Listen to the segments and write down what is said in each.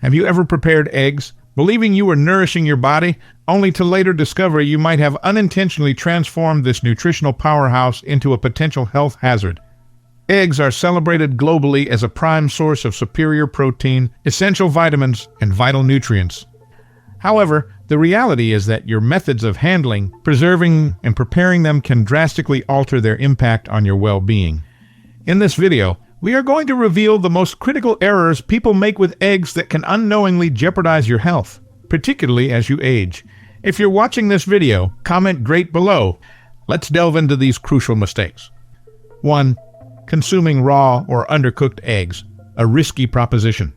Have you ever prepared eggs, believing you were nourishing your body, only to later discover you might have unintentionally transformed this nutritional powerhouse into a potential health hazard? Eggs are celebrated globally as a prime source of superior protein, essential vitamins, and vital nutrients. However, the reality is that your methods of handling, preserving, and preparing them can drastically alter their impact on your well-being. In this video, we are going to reveal the most critical errors people make with eggs that can unknowingly jeopardize your health, particularly as you age. If you're watching this video, comment "great" below. Let's delve into these crucial mistakes. 1. Consuming raw or undercooked eggs, a risky proposition.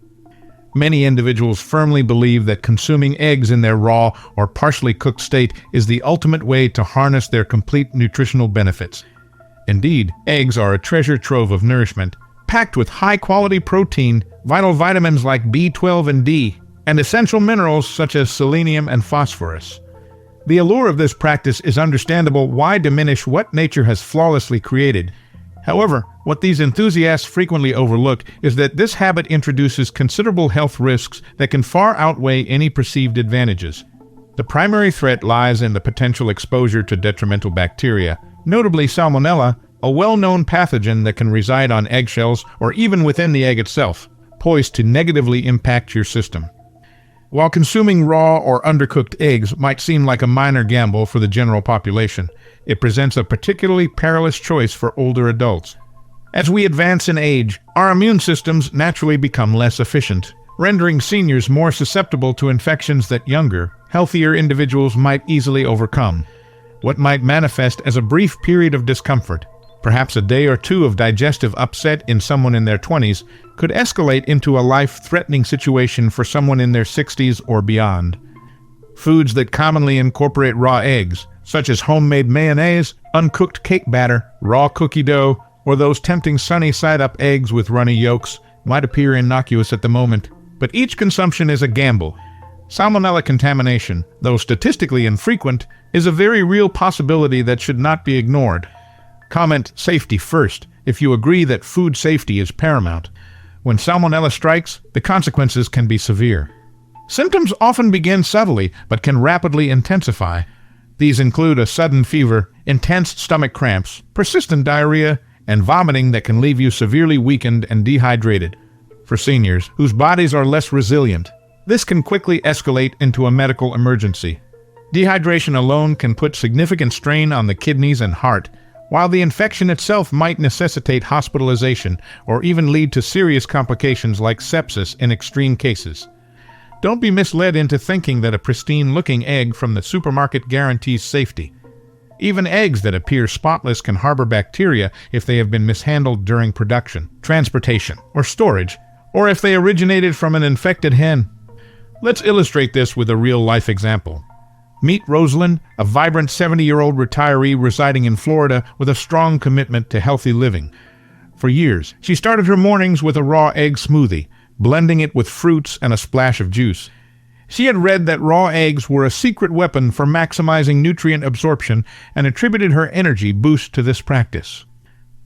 Many individuals firmly believe that consuming eggs in their raw or partially cooked state is the ultimate way to harness their complete nutritional benefits. Indeed, eggs are a treasure trove of nourishment, packed with high-quality protein, vital vitamins like B12 and D, and essential minerals such as selenium and phosphorus. The allure of this practice is understandable. Why diminish what nature has flawlessly created? However, what these enthusiasts frequently overlook is that this habit introduces considerable health risks that can far outweigh any perceived advantages. The primary threat lies in the potential exposure to detrimental bacteria, notably Salmonella, a well-known pathogen that can reside on eggshells or even within the egg itself, poised to negatively impact your system. While consuming raw or undercooked eggs might seem like a minor gamble for the general population, it presents a particularly perilous choice for older adults. As we advance in age, our immune systems naturally become less efficient, rendering seniors more susceptible to infections that younger, healthier individuals might easily overcome. What might manifest as a brief period of discomfort, perhaps a day or two of digestive upset in someone in their 20s, could escalate into a life-threatening situation for someone in their 60s or beyond. Foods that commonly incorporate raw eggs, such as homemade mayonnaise, uncooked cake batter, raw cookie dough, or those tempting sunny-side-up eggs with runny yolks, might appear innocuous at the moment, but each consumption is a gamble. Salmonella contamination, though statistically infrequent, is a very real possibility that should not be ignored. Comment "safety" first if you agree that food safety is paramount. When Salmonella strikes, the consequences can be severe. Symptoms often begin subtly but can rapidly intensify. These include a sudden fever, intense stomach cramps, persistent diarrhea, and vomiting that can leave you severely weakened and dehydrated. For seniors, whose bodies are less resilient, this can quickly escalate into a medical emergency. Dehydration alone can put significant strain on the kidneys and heart, while the infection itself might necessitate hospitalization or even lead to serious complications like sepsis in extreme cases. Don't be misled into thinking that a pristine-looking egg from the supermarket guarantees safety. Even eggs that appear spotless can harbor bacteria if they have been mishandled during production, transportation, or storage, or if they originated from an infected hen. Let's illustrate this with a real-life example. Meet Rosalind, a vibrant 70-year-old retiree residing in Florida with a strong commitment to healthy living. For years, she started her mornings with a raw egg smoothie, blending it with fruits and a splash of juice. She had read that raw eggs were a secret weapon for maximizing nutrient absorption and attributed her energy boost to this practice.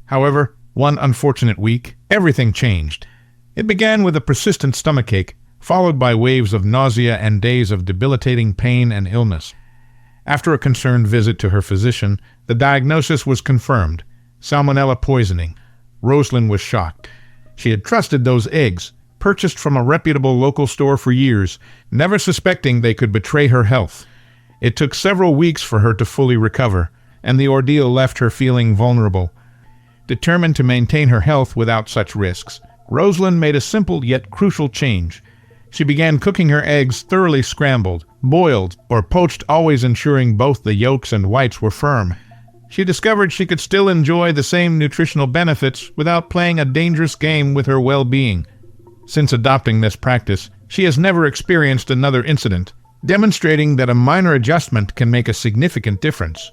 However, one unfortunate week, everything changed. It began with a persistent stomachache, followed by waves of nausea and days of debilitating pain and illness. After a concerned visit to her physician, the diagnosis was confirmed: Salmonella poisoning. Rosalind was shocked. She had trusted those eggs, purchased from a reputable local store for years, never suspecting they could betray her health. It took several weeks for her to fully recover, and the ordeal left her feeling vulnerable. Determined to maintain her health without such risks, Rosalind made a simple yet crucial change. She began cooking her eggs thoroughly scrambled, boiled, or poached, always ensuring both the yolks and whites were firm. She discovered she could still enjoy the same nutritional benefits without playing a dangerous game with her well-being. Since adopting this practice, she has never experienced another incident, demonstrating that a minor adjustment can make a significant difference.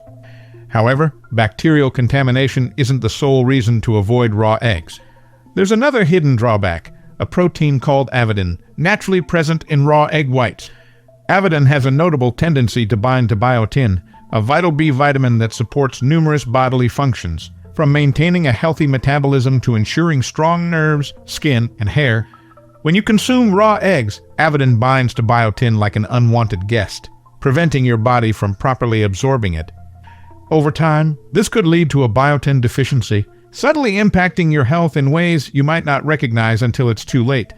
However, bacterial contamination isn't the sole reason to avoid raw eggs. There's another hidden drawback: a protein called avidin, naturally present in raw egg whites. Avidin has a notable tendency to bind to biotin, a vital B vitamin that supports numerous bodily functions, from maintaining a healthy metabolism to ensuring strong nerves, skin, and hair. When you consume raw eggs, avidin binds to biotin like an unwanted guest, preventing your body from properly absorbing it. Over time, this could lead to a biotin deficiency, subtly impacting your health in ways you might not recognize until it's too late.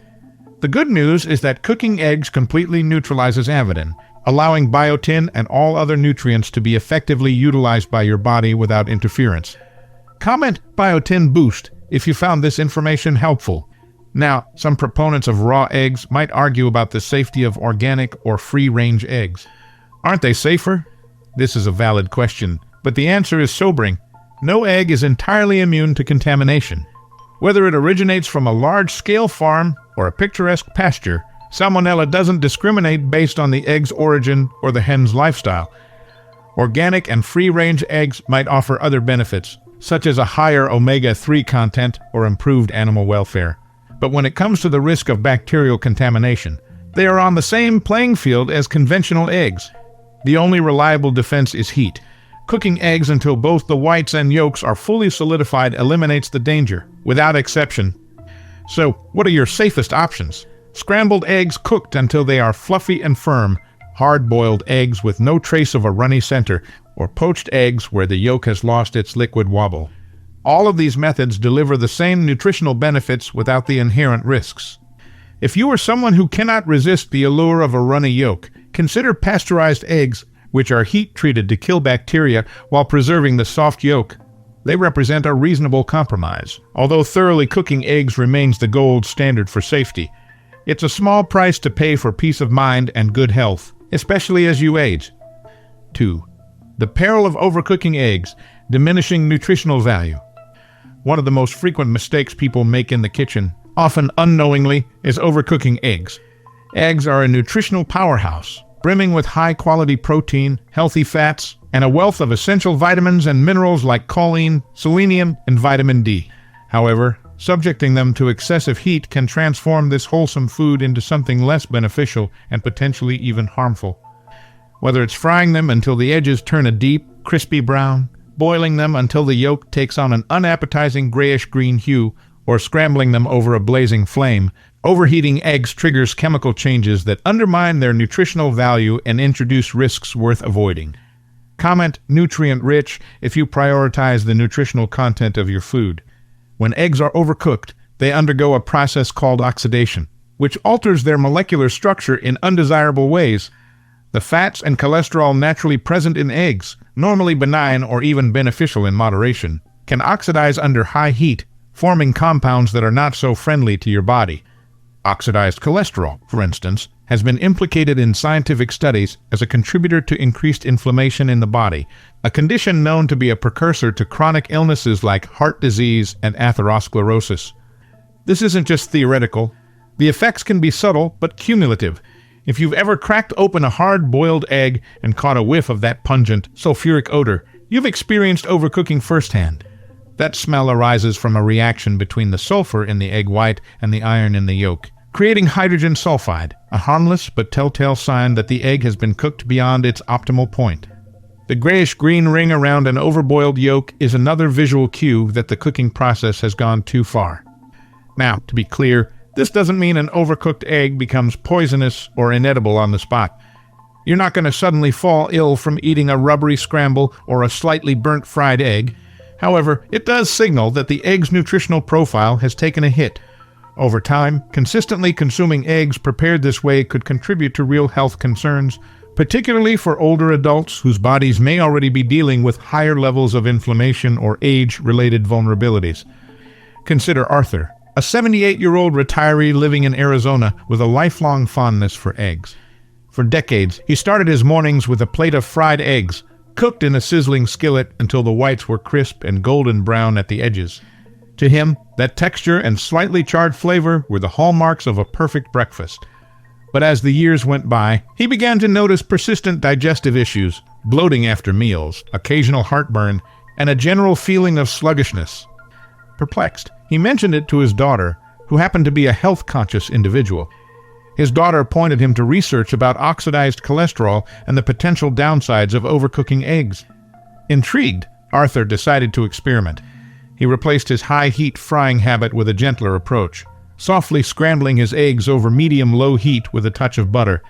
The good news is that cooking eggs completely neutralizes avidin, allowing biotin and all other nutrients to be effectively utilized by your body without interference. Comment biotin boost if you found this information helpful. Now, some proponents of raw eggs might argue about the safety of organic or free-range eggs. Aren't they safer? This is a valid question, but the answer is sobering. No egg is entirely immune to contamination. Whether it originates from a large-scale farm or a picturesque pasture, Salmonella doesn't discriminate based on the egg's origin or the hen's lifestyle. Organic and free-range eggs might offer other benefits, such as a higher omega-3 content or improved animal welfare. But when it comes to the risk of bacterial contamination, they are on the same playing field as conventional eggs. The only reliable defense is heat. Cooking eggs until both the whites and yolks are fully solidified eliminates the danger, without exception. So, what are your safest options? Scrambled eggs cooked until they are fluffy and firm, hard-boiled eggs with no trace of a runny center, or poached eggs where the yolk has lost its liquid wobble. All of these methods deliver the same nutritional benefits without the inherent risks. If you are someone who cannot resist the allure of a runny yolk, consider pasteurized eggs, which are heat-treated to kill bacteria while preserving the soft yolk. They represent a reasonable compromise, although thoroughly cooking eggs remains the gold standard for safety. It's a small price to pay for peace of mind and good health, especially as you age. 2. The peril of overcooking eggs, diminishing nutritional value. One of the most frequent mistakes people make in the kitchen, often unknowingly, is overcooking eggs. Eggs are a nutritional powerhouse, brimming with high-quality protein, healthy fats, and a wealth of essential vitamins and minerals like choline, selenium, and vitamin D. However, subjecting them to excessive heat can transform this wholesome food into something less beneficial and potentially even harmful. Whether it's frying them until the edges turn a deep, crispy brown, boiling them until the yolk takes on an unappetizing grayish-green hue, or scrambling them over a blazing flame, overheating eggs triggers chemical changes that undermine their nutritional value and introduce risks worth avoiding. Comment nutrient-rich if you prioritize the nutritional content of your food. When eggs are overcooked, they undergo a process called oxidation, which alters their molecular structure in undesirable ways. The fats and cholesterol naturally present in eggs, normally benign or even beneficial in moderation, can oxidize under high heat, forming compounds that are not so friendly to your body. Oxidized cholesterol, for instance, has been implicated in scientific studies as a contributor to increased inflammation in the body, a condition known to be a precursor to chronic illnesses like heart disease and atherosclerosis. This isn't just theoretical. The effects can be subtle but cumulative. If you've ever cracked open a hard-boiled egg and caught a whiff of that pungent, sulfuric odor, you've experienced overcooking firsthand. That smell arises from a reaction between the sulfur in the egg white and the iron in the yolk, creating hydrogen sulfide, a harmless but telltale sign that the egg has been cooked beyond its optimal point. The grayish-green ring around an overboiled yolk is another visual cue that the cooking process has gone too far. Now, to be clear, this doesn't mean an overcooked egg becomes poisonous or inedible on the spot. You're not going to suddenly fall ill from eating a rubbery scramble or a slightly burnt fried egg. However, it does signal that the egg's nutritional profile has taken a hit. Over time, consistently consuming eggs prepared this way could contribute to real health concerns, particularly for older adults whose bodies may already be dealing with higher levels of inflammation or age-related vulnerabilities. Consider Arthur, a 78-year-old retiree living in Arizona with a lifelong fondness for eggs. For decades, he started his mornings with a plate of fried eggs, cooked in a sizzling skillet until the whites were crisp and golden brown at the edges. To him, that texture and slightly charred flavor were the hallmarks of a perfect breakfast. But as the years went by, he began to notice persistent digestive issues, bloating after meals, occasional heartburn, and a general feeling of sluggishness. Perplexed, he mentioned it to his daughter, who happened to be a health-conscious individual. His daughter pointed him to research about oxidized cholesterol and the potential downsides of overcooking eggs. Intrigued, Arthur decided to experiment. He replaced his high-heat frying habit with a gentler approach. softly scrambling his eggs over medium-low heat with a touch of butter.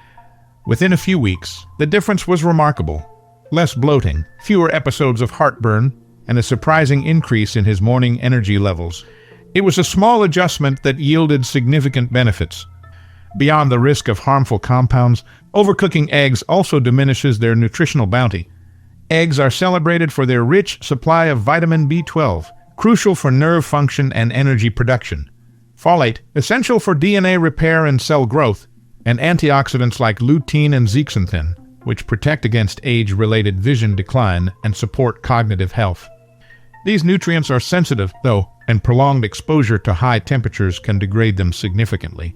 Within a few weeks, the difference was remarkable. Less bloating, fewer episodes of heartburn, and a surprising increase in his morning energy levels. It was a small adjustment that yielded significant benefits. Beyond the risk of harmful compounds, overcooking eggs also diminishes their nutritional bounty. Eggs are celebrated for their rich supply of vitamin B12, crucial for nerve function and energy production, folate, essential for DNA repair and cell growth, and antioxidants like lutein and zeaxanthin, which protect against age-related vision decline and support cognitive health. These nutrients are sensitive, though, and prolonged exposure to high temperatures can degrade them significantly.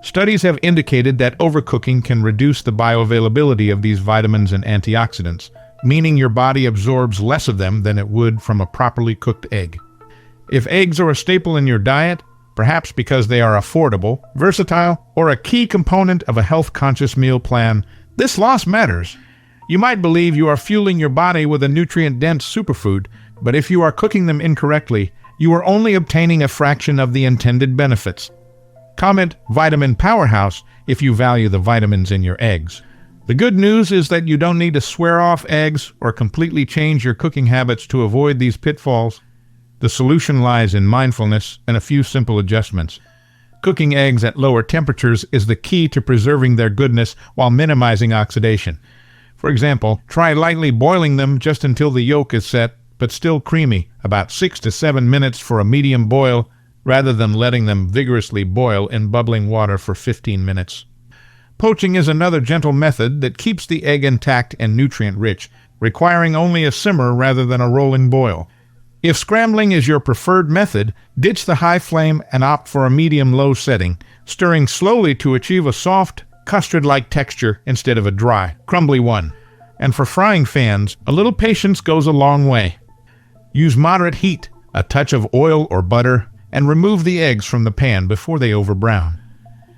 Studies have indicated that overcooking can reduce the bioavailability of these vitamins and antioxidants, meaning your body absorbs less of them than it would from a properly cooked egg. If eggs are a staple in your diet, perhaps because they are affordable, versatile, or a key component of a health-conscious meal plan, this loss matters. You might believe you are fueling your body with a nutrient-dense superfood, but if you are cooking them incorrectly, you are only obtaining a fraction of the intended benefits. Comment vitamin powerhouse if you value the vitamins in your eggs. The good news is that you don't need to swear off eggs or completely change your cooking habits to avoid these pitfalls. The solution lies in mindfulness and a few simple adjustments. Cooking eggs at lower temperatures is the key to preserving their goodness while minimizing oxidation. For example, try lightly boiling them just until the yolk is set, but still creamy, about 6 to 7 minutes for a medium boil, rather than letting them vigorously boil in bubbling water for 15 minutes. Poaching is another gentle method that keeps the egg intact and nutrient-rich, requiring only a simmer rather than a rolling boil. If scrambling is your preferred method, ditch the high flame and opt for a medium-low setting, stirring slowly to achieve a soft, custard-like texture instead of a dry, crumbly one. And for frying fans, a little patience goes a long way. Use moderate heat, a touch of oil or butter, and remove the eggs from the pan before they overbrown.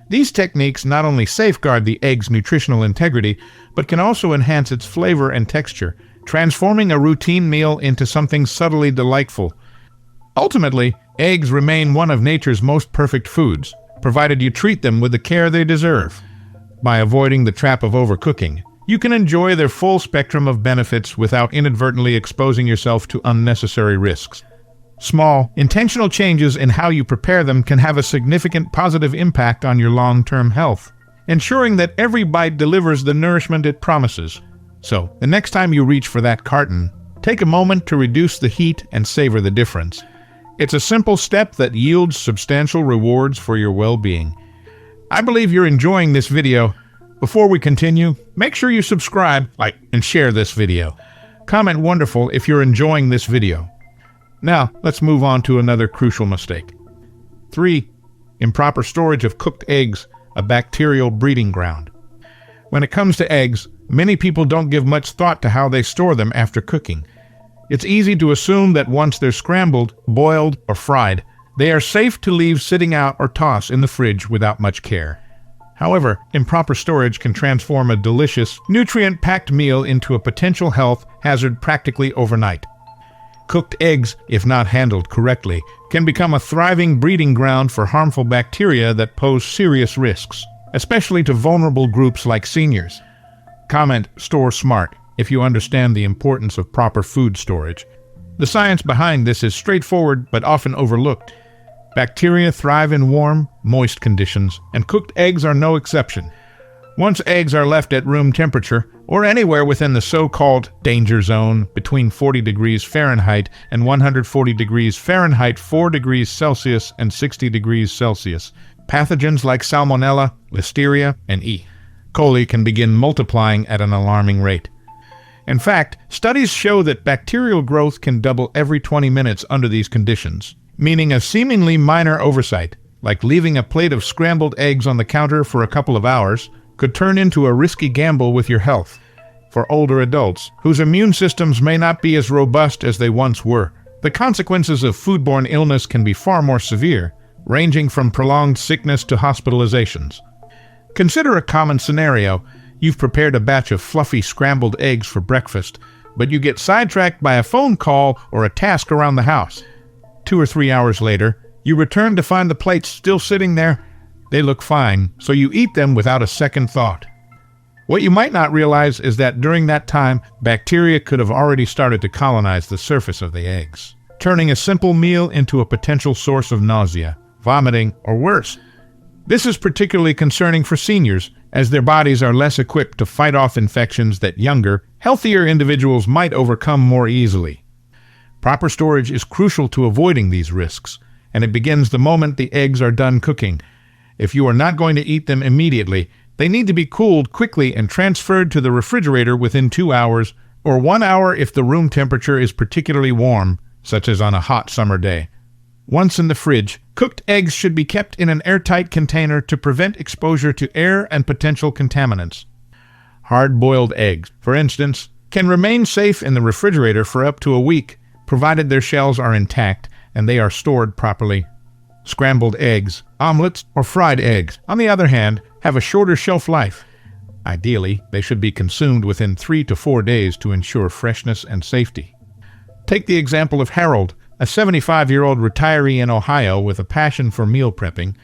These techniques not only safeguard the egg's nutritional integrity, but can also enhance its flavor and texture, transforming a routine meal into something subtly delightful. Ultimately, eggs remain one of nature's most perfect foods, provided you treat them with the care they deserve. By avoiding the trap of overcooking, you can enjoy their full spectrum of benefits without inadvertently exposing yourself to unnecessary risks. Small, intentional changes in how you prepare them can have a significant positive impact on your long-term health, ensuring that every bite delivers the nourishment it promises. So, the next time you reach for that carton, take a moment to reduce the heat and savor the difference. It's a simple step that yields substantial rewards for your well-being. I believe you're enjoying this video. Before we continue, make sure you subscribe, like, and share this video. Comment wonderful if you're enjoying this video. Now, let's move on to another crucial mistake. 3. Improper storage of cooked eggs, a bacterial breeding ground. When it comes to eggs, many people don't give much thought to how they store them after cooking. It's easy to assume that once they're scrambled, boiled, or fried, they are safe to leave sitting out or toss in the fridge without much care. However, improper storage can transform a delicious, nutrient-packed meal into a potential health hazard practically overnight. Cooked eggs, if not handled correctly, can become a thriving breeding ground for harmful bacteria that pose serious risks, especially to vulnerable groups like seniors. Comment "Store smart" if you understand the importance of proper food storage. The science behind this is straightforward but often overlooked. Bacteria thrive in warm, moist conditions, and cooked eggs are no exception. Once eggs are left at room temperature, or anywhere within the so-called danger zone between 40 degrees Fahrenheit and 140 degrees Fahrenheit, 4 degrees Celsius and 60 degrees Celsius, pathogens like Salmonella, Listeria, and E. coli can begin multiplying at an alarming rate. In fact, studies show that bacterial growth can double every 20 minutes under these conditions, meaning a seemingly minor oversight, like leaving a plate of scrambled eggs on the counter for a couple of hours, could turn into a risky gamble with your health. For older adults, whose immune systems may not be as robust as they once were, the consequences of foodborne illness can be far more severe, ranging from prolonged sickness to hospitalizations. Consider a common scenario. You've prepared a batch of fluffy scrambled eggs for breakfast, but you get sidetracked by a phone call or a task around the house. 2 or 3 hours later, You return to find the plates still sitting there. They look fine, so you eat them without a second thought. What you might not realize is that during that time, bacteria could have already started to colonize the surface of the eggs, turning a simple meal into a potential source of nausea, vomiting, or worse. This is particularly concerning for seniors, as their bodies are less equipped to fight off infections that younger, healthier individuals might overcome more easily. Proper storage is crucial to avoiding these risks, and it begins the moment the eggs are done cooking. If you are not going to eat them immediately, they need to be cooled quickly and transferred to the refrigerator within 2 hours, or 1 hour if the room temperature is particularly warm, such as on a hot summer day. Once in the fridge, cooked eggs should be kept in an airtight container to prevent exposure to air and potential contaminants. Hard-boiled eggs, for instance, can remain safe in the refrigerator for up to a week, provided their shells are intact and they are stored properly. Scrambled eggs, omelets, or fried eggs, on the other hand, have a shorter shelf life. Ideally, they should be consumed within 3 to 4 days to ensure freshness and safety. Take the example of Harold, a 75-year-old retiree in Ohio with a passion for meal prepping.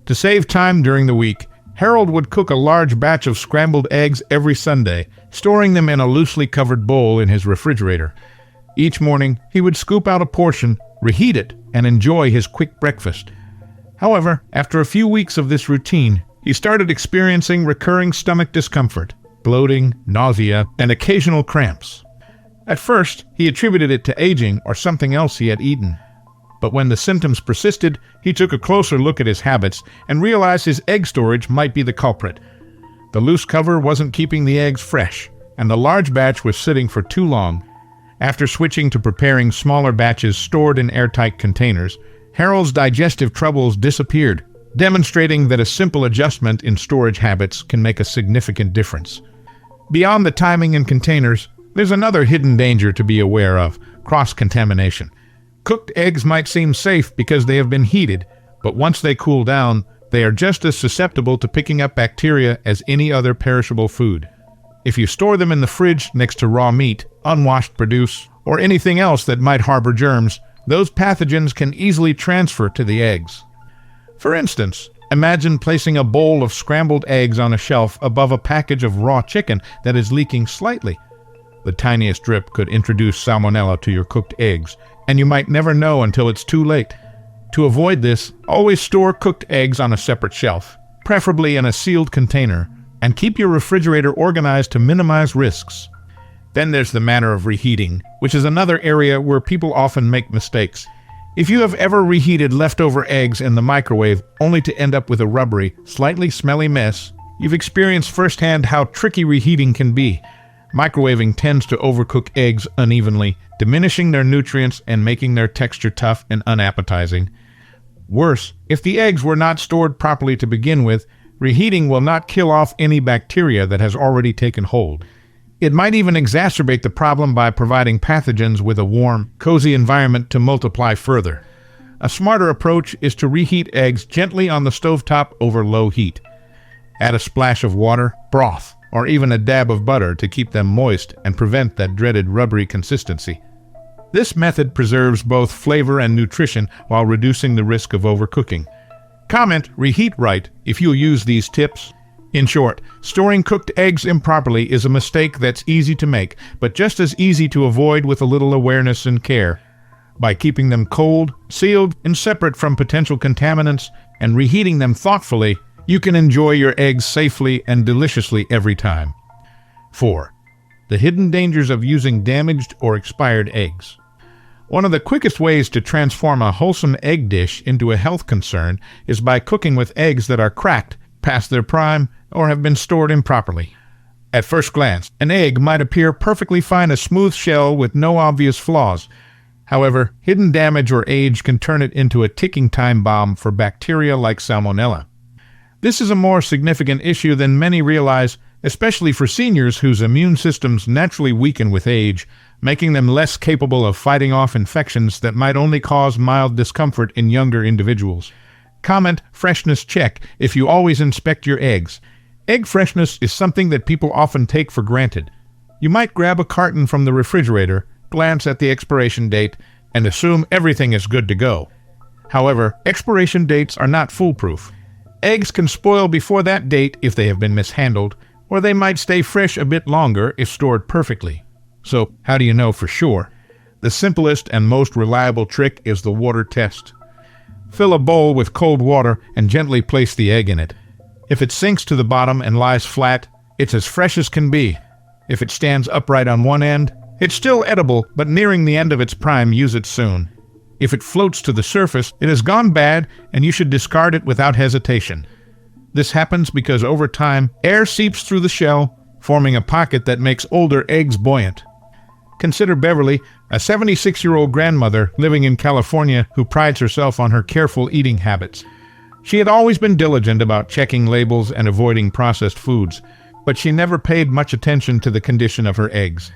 To save time during the week, Harold would cook a large batch of scrambled eggs every Sunday, storing them in a loosely covered bowl in his refrigerator. Each morning, he would scoop out a portion, reheat it, and enjoy his quick breakfast. However, after a few weeks of this routine, he started experiencing recurring stomach discomfort, bloating, nausea, and occasional cramps. At first, he attributed it to aging or something else he had eaten. But when the symptoms persisted, he took a closer look at his habits and realized his egg storage might be the culprit. The loose cover wasn't keeping the eggs fresh, and the large batch was sitting for too long. After switching to preparing smaller batches stored in airtight containers, Harold's digestive troubles disappeared, demonstrating that a simple adjustment in storage habits can make a significant difference. Beyond the timing and containers, there's another hidden danger to be aware of: cross-contamination. Cooked eggs might seem safe because they have been heated, but once they cool down, they are just as susceptible to picking up bacteria as any other perishable food. If you store them in the fridge next to raw meat, unwashed produce, or anything else that might harbor germs, those pathogens can easily transfer to the eggs. For instance, imagine placing a bowl of scrambled eggs on a shelf above a package of raw chicken that is leaking slightly. The tiniest drip could introduce salmonella to your cooked eggs, and you might never know until it's too late. To avoid this, always store cooked eggs on a separate shelf, preferably in a sealed container, and keep your refrigerator organized to minimize risks. Then there's the matter of reheating, which is another area where people often make mistakes. If you have ever reheated leftover eggs in the microwave only to end up with a rubbery, slightly smelly mess, you've experienced firsthand how tricky reheating can be. Microwaving tends to overcook eggs unevenly, diminishing their nutrients and making their texture tough and unappetizing. Worse, if the eggs were not stored properly to begin with, reheating will not kill off any bacteria that has already taken hold. It might even exacerbate the problem by providing pathogens with a warm, cozy environment to multiply further. A smarter approach is to reheat eggs gently on the stovetop over low heat. Add a splash of water, broth, or even a dab of butter to keep them moist and prevent that dreaded rubbery consistency. This method preserves both flavor and nutrition while reducing the risk of overcooking. Comment "reheat right" if you'll use these tips. In short, storing cooked eggs improperly is a mistake that's easy to make, but just as easy to avoid with a little awareness and care. By keeping them cold, sealed, and separate from potential contaminants, and reheating them thoughtfully, you can enjoy your eggs safely and deliciously every time. 4. The hidden dangers of using damaged or expired eggs. One of the quickest ways to transform a wholesome egg dish into a health concern is by cooking with eggs that are cracked, past their prime, or have been stored improperly. At first glance, an egg might appear perfectly fine, a smooth shell with no obvious flaws. However, hidden damage or age can turn it into a ticking time bomb for bacteria like salmonella. This is a more significant issue than many realize, especially for seniors whose immune systems naturally weaken with age, making them less capable of fighting off infections that might only cause mild discomfort in younger individuals. Comment "freshness check" if you always inspect your eggs. Egg freshness is something that people often take for granted. You might grab a carton from the refrigerator, glance at the expiration date, and assume everything is good to go. However, expiration dates are not foolproof. Eggs can spoil before that date if they have been mishandled, or they might stay fresh a bit longer if stored perfectly. So, how do you know for sure? The simplest and most reliable trick is the water test. Fill a bowl with cold water and gently place the egg in it. If it sinks to the bottom and lies flat, it's as fresh as can be. If it stands upright on one end, it's still edible, but nearing the end of its prime, use it soon. If it floats to the surface, it has gone bad and you should discard it without hesitation. This happens because over time, air seeps through the shell, forming a pocket that makes older eggs buoyant. Consider Beverly, a 76-year-old grandmother living in California who prides herself on her careful eating habits. She had always been diligent about checking labels and avoiding processed foods, but she never paid much attention to the condition of her eggs.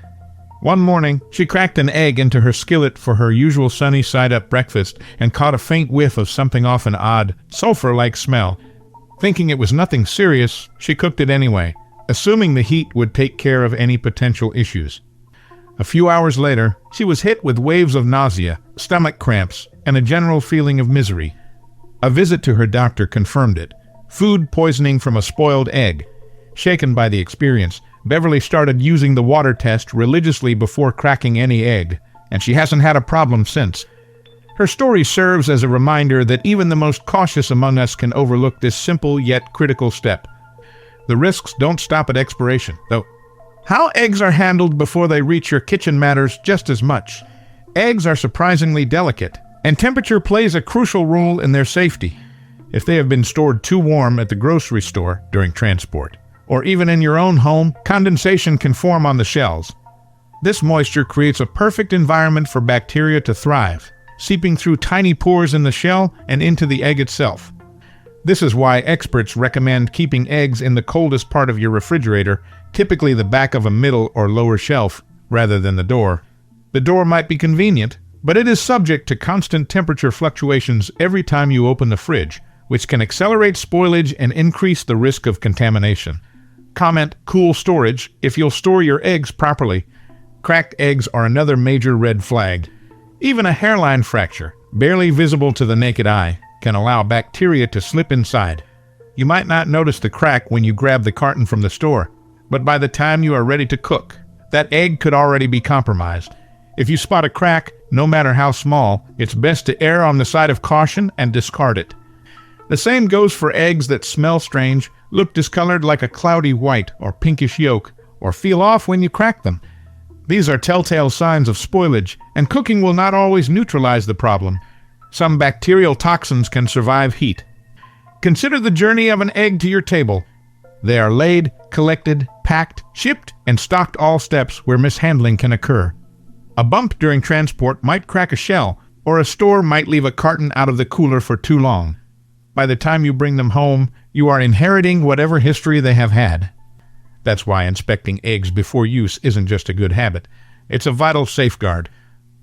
One morning, she cracked an egg into her skillet for her usual sunny side-up breakfast and caught a faint whiff of something often odd, sulfur-like smell. Thinking it was nothing serious, she cooked it anyway, assuming the heat would take care of any potential issues. A few hours later, she was hit with waves of nausea, stomach cramps, and a general feeling of misery. A visit to her doctor confirmed it. Food poisoning from a spoiled egg. Shaken by the experience, Beverly started using the water test religiously before cracking any egg, and she hasn't had a problem since. Her story serves as a reminder that even the most cautious among us can overlook this simple yet critical step. The risks don't stop at expiration, though. How eggs are handled before they reach your kitchen matters just as much. Eggs are surprisingly delicate, and temperature plays a crucial role in their safety. If they have been stored too warm at the grocery store during transport, or even in your own home, condensation can form on the shells. This moisture creates a perfect environment for bacteria to thrive, seeping through tiny pores in the shell and into the egg itself. This is why experts recommend keeping eggs in the coldest part of your refrigerator, typically the back of a middle or lower shelf, rather than the door. The door might be convenient, but it is subject to constant temperature fluctuations every time you open the fridge, which can accelerate spoilage and increase the risk of contamination. Comment cool storage if you'll store your eggs properly. Cracked eggs are another major red flag. Even a hairline fracture, barely visible to the naked eye, can allow bacteria to slip inside. You might not notice the crack when you grab the carton from the store, but by the time you are ready to cook, that egg could already be compromised. If you spot a crack, no matter how small, it's best to err on the side of caution and discard it. The same goes for eggs that smell strange, look discolored like a cloudy white or pinkish yolk, or feel off when you crack them. These are telltale signs of spoilage, and cooking will not always neutralize the problem. Some bacterial toxins can survive heat. Consider the journey of an egg to your table. They are laid, collected, packed, shipped, and stocked, all steps where mishandling can occur. A bump during transport might crack a shell, or a store might leave a carton out of the cooler for too long. By the time you bring them home, you are inheriting whatever history they have had. That's why inspecting eggs before use isn't just a good habit. It's a vital safeguard.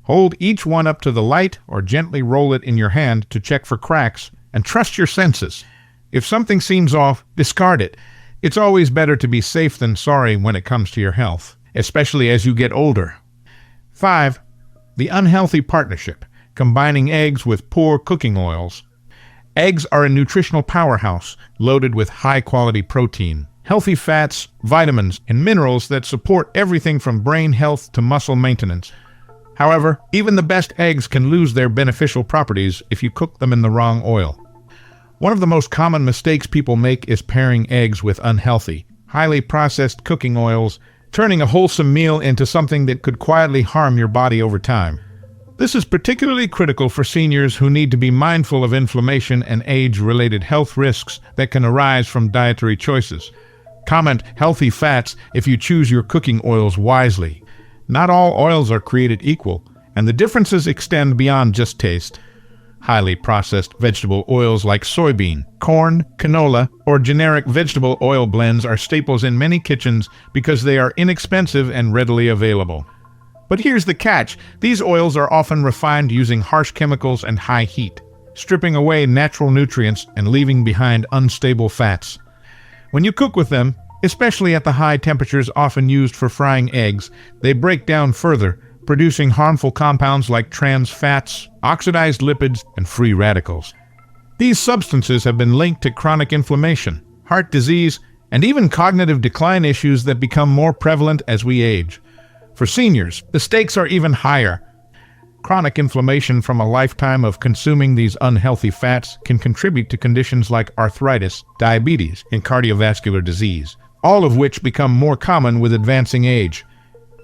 Hold each one up to the light or gently roll it in your hand to check for cracks, and trust your senses. If something seems off, discard it. It's always better to be safe than sorry when it comes to your health, especially as you get older. 5. The unhealthy partnership, combining eggs with poor cooking oils. Eggs are a nutritional powerhouse, loaded with high-quality protein, healthy fats, vitamins, and minerals that support everything from brain health to muscle maintenance. However, even the best eggs can lose their beneficial properties if you cook them in the wrong oil. One of the most common mistakes people make is pairing eggs with unhealthy, highly processed cooking oils, turning a wholesome meal into something that could quietly harm your body over time. This is particularly critical for seniors who need to be mindful of inflammation and age-related health risks that can arise from dietary choices. Comment healthy fats if you choose your cooking oils wisely. Not all oils are created equal, and the differences extend beyond just taste. Highly processed vegetable oils like soybean, corn, canola, or generic vegetable oil blends are staples in many kitchens because they are inexpensive and readily available. But here's the catch. These oils are often refined using harsh chemicals and high heat, stripping away natural nutrients and leaving behind unstable fats. When you cook with them, especially at the high temperatures often used for frying eggs, they break down further, producing harmful compounds like trans fats, oxidized lipids, and free radicals. These substances have been linked to chronic inflammation, heart disease, and even cognitive decline issues that become more prevalent as we age. For seniors, the stakes are even higher. Chronic inflammation from a lifetime of consuming these unhealthy fats can contribute to conditions like arthritis, diabetes, and cardiovascular disease, all of which become more common with advancing age.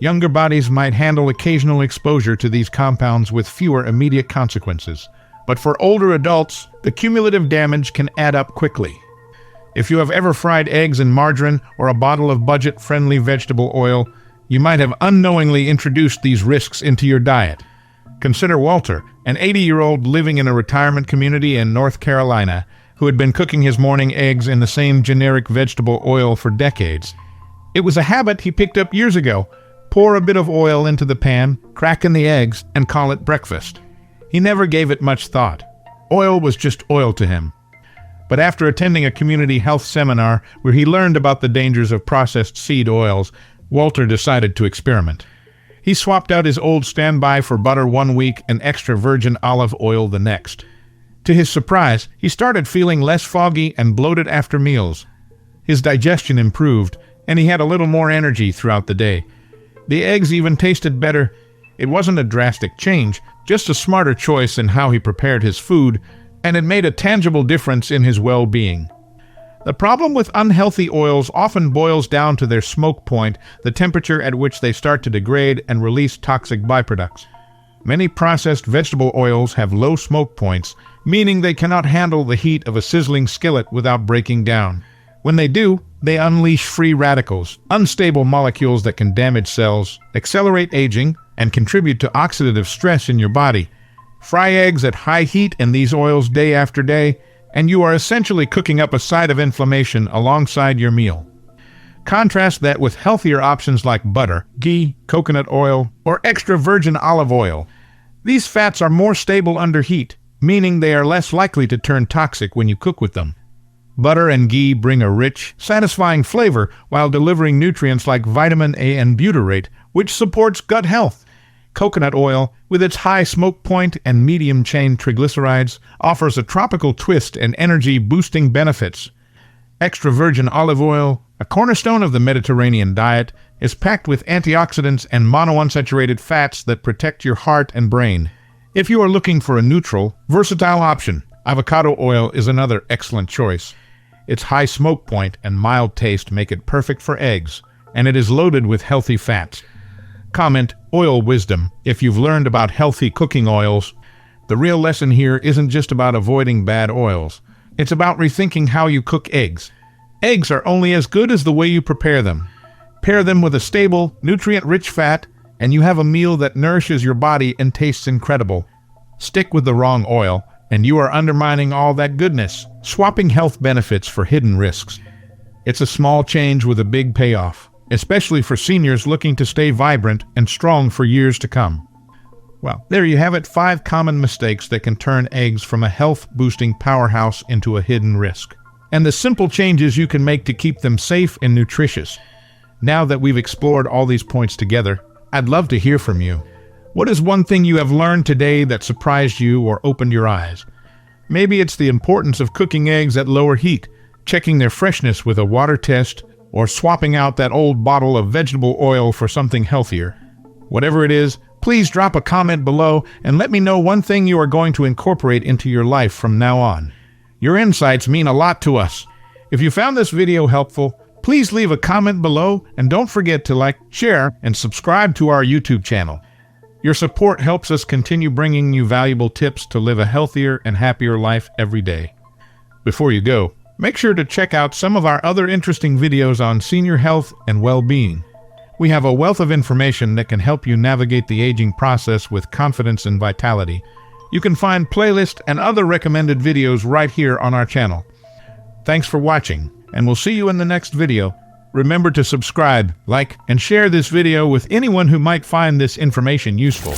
Younger bodies might handle occasional exposure to these compounds with fewer immediate consequences, but for older adults, the cumulative damage can add up quickly. If you have ever fried eggs in margarine or a bottle of budget-friendly vegetable oil, you might have unknowingly introduced these risks into your diet. Consider Walter, an 80-year-old living in a retirement community in North Carolina, who had been cooking his morning eggs in the same generic vegetable oil for decades. It was a habit he picked up years ago. Pour a bit of oil into the pan, crack in the eggs, and call it breakfast. He never gave it much thought. Oil was just oil to him. But after attending a community health seminar where he learned about the dangers of processed seed oils, Walter decided to experiment. He swapped out his old standby for butter one week and extra virgin olive oil the next. To his surprise, he started feeling less foggy and bloated after meals. His digestion improved, and he had a little more energy throughout the day. The eggs even tasted better. It wasn't a drastic change, just a smarter choice in how he prepared his food, and it made a tangible difference in his well-being. The problem with unhealthy oils often boils down to their smoke point, the temperature at which they start to degrade and release toxic byproducts. Many processed vegetable oils have low smoke points, meaning they cannot handle the heat of a sizzling skillet without breaking down. When they do, they unleash free radicals, unstable molecules that can damage cells, accelerate aging, and contribute to oxidative stress in your body. Fry eggs at high heat in these oils day after day, and you are essentially cooking up a side of inflammation alongside your meal. Contrast that with healthier options like butter, ghee, coconut oil, or extra virgin olive oil. These fats are more stable under heat, meaning they are less likely to turn toxic when you cook with them. Butter and ghee bring a rich, satisfying flavor while delivering nutrients like vitamin A and butyrate, which supports gut health. Coconut oil, with its high smoke point and medium-chain triglycerides, offers a tropical twist and energy-boosting benefits. Extra virgin olive oil, a cornerstone of the Mediterranean diet, is packed with antioxidants and monounsaturated fats that protect your heart and brain. If you are looking for a neutral, versatile option, avocado oil is another excellent choice. Its high smoke point and mild taste make it perfect for eggs, and it is loaded with healthy fats. Comment Oil Wisdom if you've learned about healthy cooking oils. The real lesson here isn't just about avoiding bad oils. It's about rethinking how you cook eggs. Eggs are only as good as the way you prepare them. Pair them with a stable, nutrient-rich fat, and you have a meal that nourishes your body and tastes incredible. Stick with the wrong oil, and you are undermining all that goodness, swapping health benefits for hidden risks. It's a small change with a big payoff, especially for seniors looking to stay vibrant and strong for years to come. Well, there you have it, 5 common mistakes that can turn eggs from a health-boosting powerhouse into a hidden risk, and the simple changes you can make to keep them safe and nutritious. Now that we've explored all these points together, I'd love to hear from you. What is one thing you have learned today that surprised you or opened your eyes? Maybe it's the importance of cooking eggs at lower heat, checking their freshness with a water test, or swapping out that old bottle of vegetable oil for something healthier. Whatever it is, please drop a comment below and let me know one thing you are going to incorporate into your life from now on. Your insights mean a lot to us. If you found this video helpful, please leave a comment below and don't forget to like, share, and subscribe to our YouTube channel. Your support helps us continue bringing you valuable tips to live a healthier and happier life every day. Before you go, make sure to check out some of our other interesting videos on senior health and well-being. We have a wealth of information that can help you navigate the aging process with confidence and vitality. You can find playlists and other recommended videos right here on our channel. Thanks for watching, and we'll see you in the next video. Remember to subscribe, like, and share this video with anyone who might find this information useful.